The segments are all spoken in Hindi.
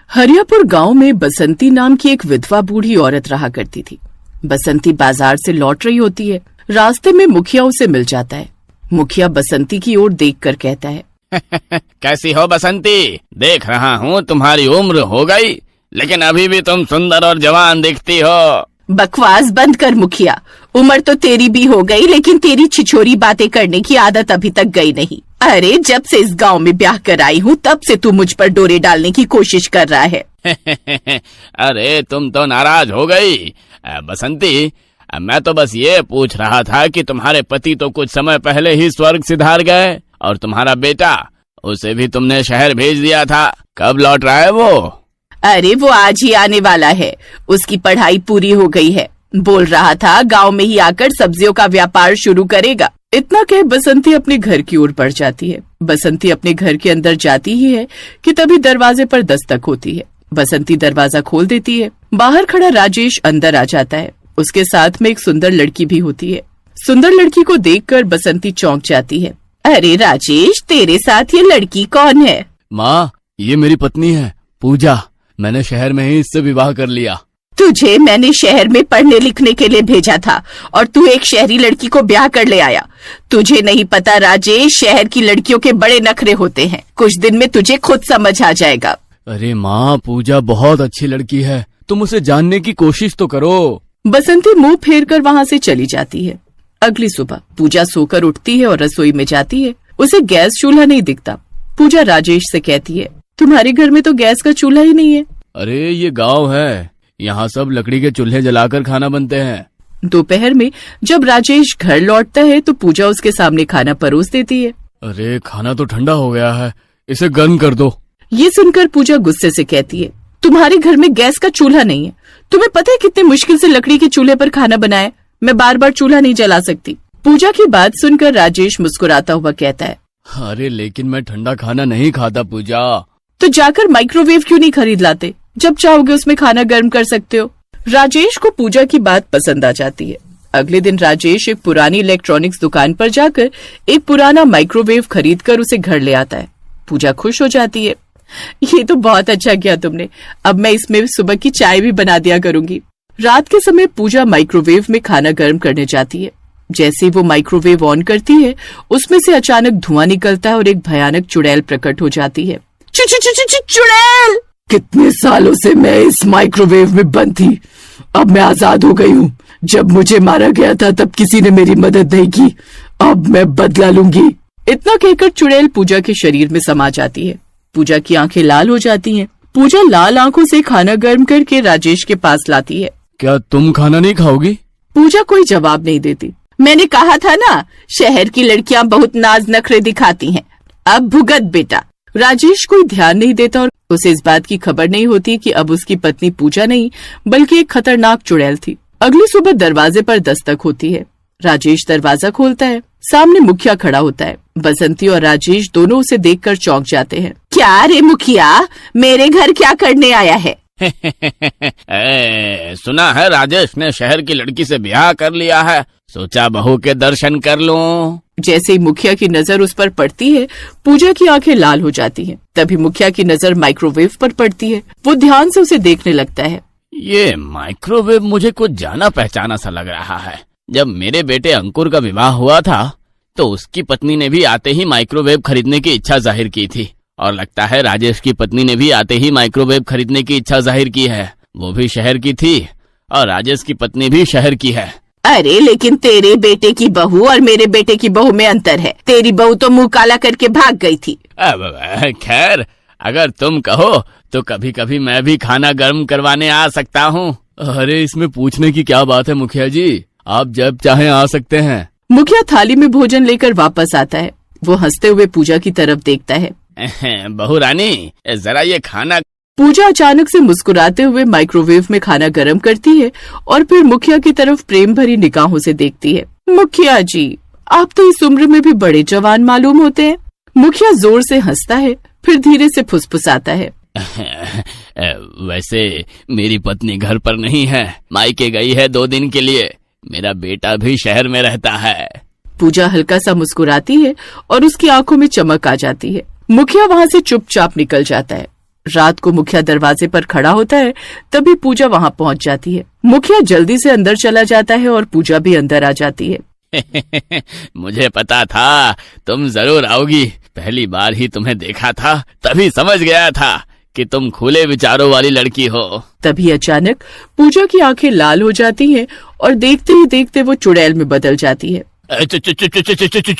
हरियापुर गांव में बसंती नाम की एक विधवा बूढ़ी औरत रहा करती थी। बसंती बाजार से लौट रही होती है। रास्ते में मुखिया उसे मिल जाता है। मुखिया बसंती की ओर देखकर कहता है, कैसी हो बसंती? देख रहा हूँ तुम्हारी उम्र हो गई, लेकिन अभी भी तुम सुंदर और जवान दिखती हो। बकवास बंद कर मुखिया। उम्र तो तेरी भी हो गई, लेकिन तेरी छिछोरी बातें करने की आदत अभी तक गई नहीं। अरे जब से इस गांव में ब्याह कर आई हूँ तब से तू मुझ पर डोरे डालने की कोशिश कर रहा है। अरे तुम तो नाराज हो गई। बसंती, मैं तो बस ये पूछ रहा था कि तुम्हारे पति तो कुछ समय पहले ही स्वर्ग सिधार गए, और तुम्हारा बेटा, उसे भी तुमने शहर भेज दिया था। कब लौट रहा है वो? अरे वो आज ही आने वाला है। उसकी पढ़ाई पूरी हो गई है। बोल रहा था गांव में ही आकर सब्जियों का व्यापार शुरू करेगा। इतना कह बसंती अपने घर की ओर बढ़ जाती है। बसंती अपने घर के अंदर जाती ही है कि तभी दरवाजे पर दस्तक होती है। बसंती दरवाजा खोल देती है। बाहर खड़ा राजेश अंदर आ जाता है। उसके साथ में एक सुंदर लड़की भी होती है। सुंदर लड़की को देखकर बसंती चौंक जाती है। अरे राजेश, तेरे साथ ये लड़की कौन है? माँ, ये मेरी पत्नी है पूजा। मैंने शहर में ही इससे विवाह कर लिया। तुझे मैंने शहर में पढ़ने लिखने के लिए भेजा था और तू एक शहरी लड़की को ब्याह कर ले आया। तुझे नहीं पता राजेश, शहर की लड़कियों के बड़े नखरे होते हैं। कुछ दिन में तुझे खुद समझ आ जाएगा। अरे माँ, पूजा बहुत अच्छी लड़की है। तुम उसे जानने की कोशिश तो करो। बसंती मुंह फेर कर वहाँ से चली जाती है। अगली सुबह पूजा सोकर उठती है और रसोई में जाती है। उसे गैस चूल्हा नहीं दिखता। पूजा राजेश से कहती है, तुम्हारे घर में तो गैस का चूल्हा ही नहीं है। अरे ये गांव है, यहाँ सब लकड़ी के चूल्हे जलाकर खाना बनते हैं। दोपहर में जब राजेश घर लौटता है तो पूजा उसके सामने खाना परोस देती है। अरे खाना तो ठंडा हो गया है, इसे गर्म कर दो। ये सुनकर पूजा गुस्से से कहती है, तुम्हारे घर में गैस का चूल्हा नहीं है। तुम्हें पता है कितनी मुश्किल से लकड़ी के चूल्हे पर खाना बनाए। मैं बार बार चूल्हा नहीं जला सकती। पूजा की बात सुनकर राजेश मुस्कुराता हुआ कहता है, अरे लेकिन मैं ठंडा खाना नहीं खाता पूजा। तो जाकर माइक्रोवेव क्यों नहीं खरीद लाते? जब चाहोगे उसमें खाना गर्म कर सकते हो। राजेश को पूजा की बात पसंद आ जाती है। अगले दिन राजेश एक पुरानी इलेक्ट्रॉनिक्स दुकान पर जाकर एक पुराना माइक्रोवेव खरीद कर उसे घर ले आता है। पूजा खुश हो जाती है। ये तो बहुत अच्छा किया तुमने। अब मैं इसमें सुबह की चाय भी बना दिया करूंगी। रात के समय पूजा माइक्रोवेव में खाना गर्म करने जाती है। जैसे ही वो माइक्रोवेव ऑन करती है, उसमें से अचानक धुआं निकलता है और एक भयानक चुड़ैल प्रकट हो जाती है। चुड़ैल! कितने सालों से मैं इस माइक्रोवेव में बंद थी। अब मैं आजाद हो गई हूँ। जब मुझे मारा गया था तब किसी ने मेरी मदद नहीं की। अब मैं बदला लूंगी। इतना कहकर चुड़ैल पूजा के शरीर में समा जाती है। पूजा की आंखें लाल हो जाती हैं। पूजा लाल आंखों से खाना गर्म करके राजेश के पास लाती है। क्या तुम खाना नहीं खाओगी? पूजा कोई जवाब नहीं देती। मैंने कहा था ना, शहर की लड़कियां बहुत नाज नखरे दिखाती हैं। अब भुगत बेटा। राजेश कोई ध्यान नहीं देता और उसे इस बात की खबर नहीं होती कि अब उसकी पत्नी पूजा नहीं बल्कि एक खतरनाक चुड़ैल थी। अगली सुबह दरवाजे पर दस्तक होती है। राजेश दरवाजा खोलता है। सामने मुखिया खड़ा होता है। बसंती और राजेश दोनों उसे देखकर चौंक जाते हैं। क्या रे मुखिया, मेरे घर क्या करने आया है? सुना है राजेश ने शहर की लड़की से ब्याह कर लिया है। सोचा बहू के दर्शन कर लूं। जैसे ही मुखिया की नजर उस पर पड़ती है, पूजा की आंखें लाल हो जाती हैं। तभी मुखिया की नजर माइक्रोवेव पर पड़ती है। वो ध्यान से उसे देखने लगता है। ये माइक्रोवेव मुझे कुछ जाना पहचाना सा लग रहा है। जब मेरे बेटे अंकुर का विवाह हुआ था तो उसकी पत्नी ने भी आते ही माइक्रोवेव खरीदने की इच्छा जाहिर की थी, और लगता है राजेश की पत्नी ने भी आते ही माइक्रोवेव खरीदने की इच्छा जाहिर की है। वो भी शहर की थी और राजेश की पत्नी भी शहर की है। अरे लेकिन तेरे बेटे की बहू और मेरे बेटे की बहू में अंतर है। तेरी बहू तो मुंह काला करके भाग गई थी। खैर, अगर तुम कहो तो कभी कभी मैं भी खाना गर्म करवाने आ सकता हूँ। अरे इसमें पूछने की क्या बात है मुखिया जी, आप जब चाहें आ सकते हैं। मुखिया थाली में भोजन लेकर वापस आता है। वो हंसते हुए पूजा की तरफ देखता है। बहू रानी, जरा ये खाना। पूजा अचानक से मुस्कुराते हुए माइक्रोवेव में खाना गर्म करती है और फिर मुखिया की तरफ प्रेम भरी निगाहों से देखती है। मुखिया जी, आप तो इस उम्र में भी बड़े जवान मालूम होते हैं। मुखिया जोर से हंसता है, फिर धीरे से फुसफुसाता है। वैसे मेरी पत्नी घर पर नहीं है, मायके गई है 2 दिन के लिए। मेरा बेटा भी शहर में रहता है। पूजा हल्का सा मुस्कुराती है और उसकी आंखों में चमक आ जाती है। मुखिया वहाँ से चुपचाप निकल जाता है। रात को मुखिया दरवाजे पर खड़ा होता है, तभी पूजा वहां पहुंच जाती है। मुखिया जल्दी से अंदर चला जाता है और पूजा भी अंदर आ जाती है। मुझे पता था तुम जरूर आओगी। पहली बार ही तुम्हें देखा था, तभी समझ गया था कि तुम खुले विचारों वाली लड़की हो। तभी अचानक पूजा की आंखें लाल हो जाती हैं और देखते ही देखते वो चुड़ैल में बदल जाती है।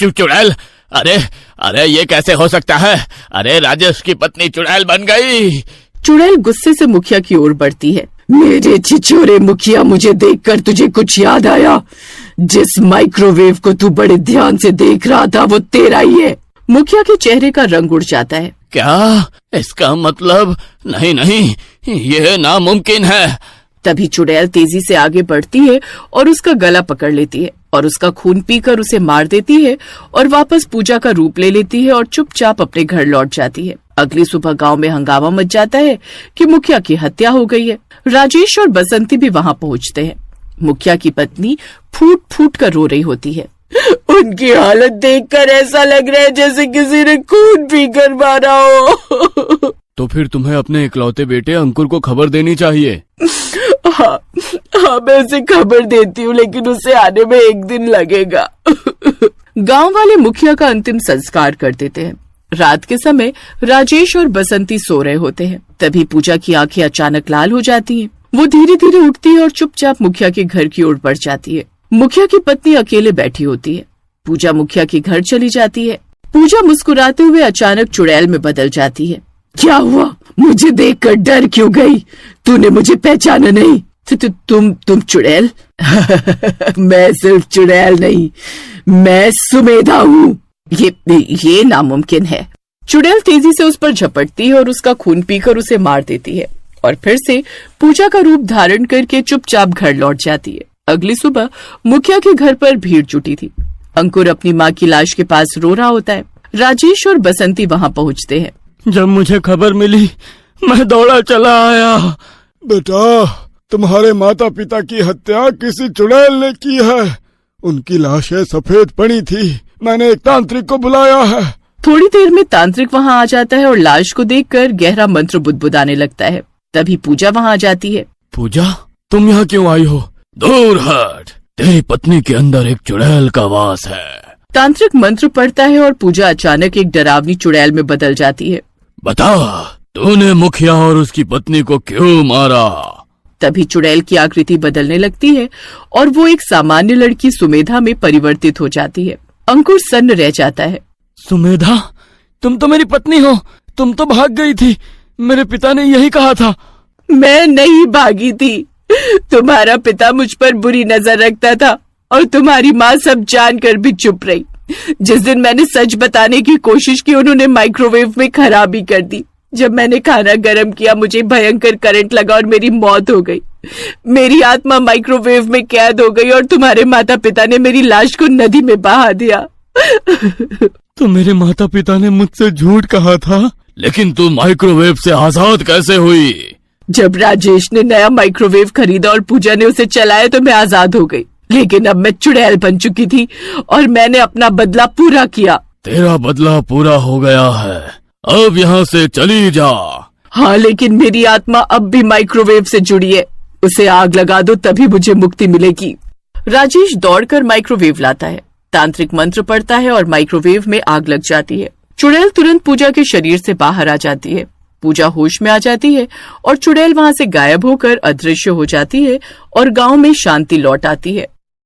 चुड़ैल? अरे अरे, ये कैसे हो सकता है? अरे राजेश की पत्नी चुड़ैल बन गई। चुड़ैल गुस्से से मुखिया की ओर बढ़ती है। मेरे छिछोरे मुखिया, मुझे देखकर तुझे कुछ याद आया? जिस माइक्रोवेव को तू बड़े ध्यान से देख रहा था वो तेरा ही है। मुखिया के चेहरे का रंग उड़ जाता है। क्या? इसका मतलब? नहीं नहीं, यह नामुमकिन है। तभी चुड़ैल तेजी से आगे बढ़ती है और उसका गला पकड़ लेती है और उसका खून पीकर उसे मार देती है और वापस पूजा का रूप ले लेती है और चुपचाप अपने घर लौट जाती है। अगली सुबह गांव में हंगामा मच जाता है कि मुखिया की हत्या हो गई है। राजेश और बसंती भी वहां पहुंचते हैं। मुखिया की पत्नी फूट फूट कर रो रही होती है। उनकी हालत देखकर ऐसा लग रहा है जैसे किसी ने खून पीकर मारा हो। तो फिर तुम्हें अपने इकलौते बेटे अंकुर को खबर देनी चाहिए। हाँ, मैं उसे खबर देती हूँ, लेकिन उसे आने में 1 दिन लगेगा। गांव वाले मुखिया का अंतिम संस्कार कर देते हैं। रात के समय राजेश और बसंती सो रहे होते हैं। तभी पूजा की आंखें अचानक लाल हो जाती हैं। वो धीरे धीरे उठती है और चुपचाप मुखिया के घर की ओर बढ़ जाती है। मुखिया की पत्नी अकेले बैठी होती है। पूजा मुखिया के घर चली जाती है। पूजा मुस्कुराते हुए अचानक चुड़ैल में बदल जाती है। क्या हुआ? मुझे देखकर डर क्यों गई? तूने मुझे पहचाना नहीं? तुम चुड़ैल? मैं सिर्फ चुड़ैल नहीं, मैं सुमेधा हूँ। ये नामुमकिन है। चुड़ैल तेजी से उस पर झपटती है और उसका खून पीकर उसे मार देती है और फिर से पूजा का रूप धारण करके चुपचाप घर लौट जाती है। अगली सुबह मुखिया के घर पर भीड़ जुटी थी। अंकुर अपनी माँ की लाश के पास रो रहा होता है। राजेश और बसंती वहाँ पहुँचते हैं। जब मुझे खबर मिली मैं दौड़ा चला आया। बेटा, तुम्हारे माता पिता की हत्या किसी चुड़ैल ने की है। उनकी लाशें सफेद पड़ी थी। मैंने एक तांत्रिक को बुलाया है। थोड़ी देर में तांत्रिक वहाँ आ जाता है और लाश को देखकर गहरा मंत्र बुदबुदाने लगता है। तभी पूजा वहाँ आ जाती है। पूजा, तुम यहाँ क्यों आई हो? दूर हट, तेरी पत्नी के अंदर एक चुड़ैल का वास है। तांत्रिक मंत्र पढ़ता है और पूजा अचानक एक डरावनी चुड़ैल में बदल जाती है। बता, तूने मुखिया और उसकी पत्नी को क्यों मारा? तभी चुड़ैल की आकृति बदलने लगती है और वो एक सामान्य लड़की सुमेधा में परिवर्तित हो जाती है। अंकुर सन्न रह जाता है। सुमेधा, तुम तो मेरी पत्नी हो। तुम तो भाग गई थी। मेरे पिता ने यही कहा था। मैं नहीं भागी थी। तुम्हारा पिता मुझ पर बुरी नजर रखता था और तुम्हारी माँ सब जानकर भी चुप रही। जिस दिन मैंने सच बताने की कोशिश की, उन्होंने माइक्रोवेव में खराबी कर दी। जब मैंने खाना गर्म किया, मुझे भयंकर करंट लगा और मेरी मौत हो गई। मेरी आत्मा माइक्रोवेव में कैद हो गई और तुम्हारे माता पिता ने मेरी लाश को नदी में बहा दिया। तो मेरे माता पिता ने मुझसे झूठ कहा था। लेकिन तू माइक्रोवेव से आजाद कैसे हुई? जब राजेश ने नया माइक्रोवेव खरीदा और पूजा ने उसे चलाया तो मैं आजाद हो गई। लेकिन अब मैं चुड़ैल बन चुकी थी और मैंने अपना बदला पूरा किया। तेरा बदला पूरा हो गया है, अब यहाँ से चली जा। हाँ, लेकिन मेरी आत्मा अब भी माइक्रोवेव से जुड़ी है। उसे आग लगा दो, तभी मुझे मुक्ति मिलेगी। राजेश दौड़कर माइक्रोवेव लाता है। तांत्रिक मंत्र पढ़ता है और माइक्रोवेव में आग लग जाती है। चुड़ैल तुरंत पूजा के शरीर से बाहर आ जाती है। पूजा होश में आ जाती है और चुड़ैल वहाँ से गायब होकर अदृश्य हो जाती है और गांव में शांति लौट आती है।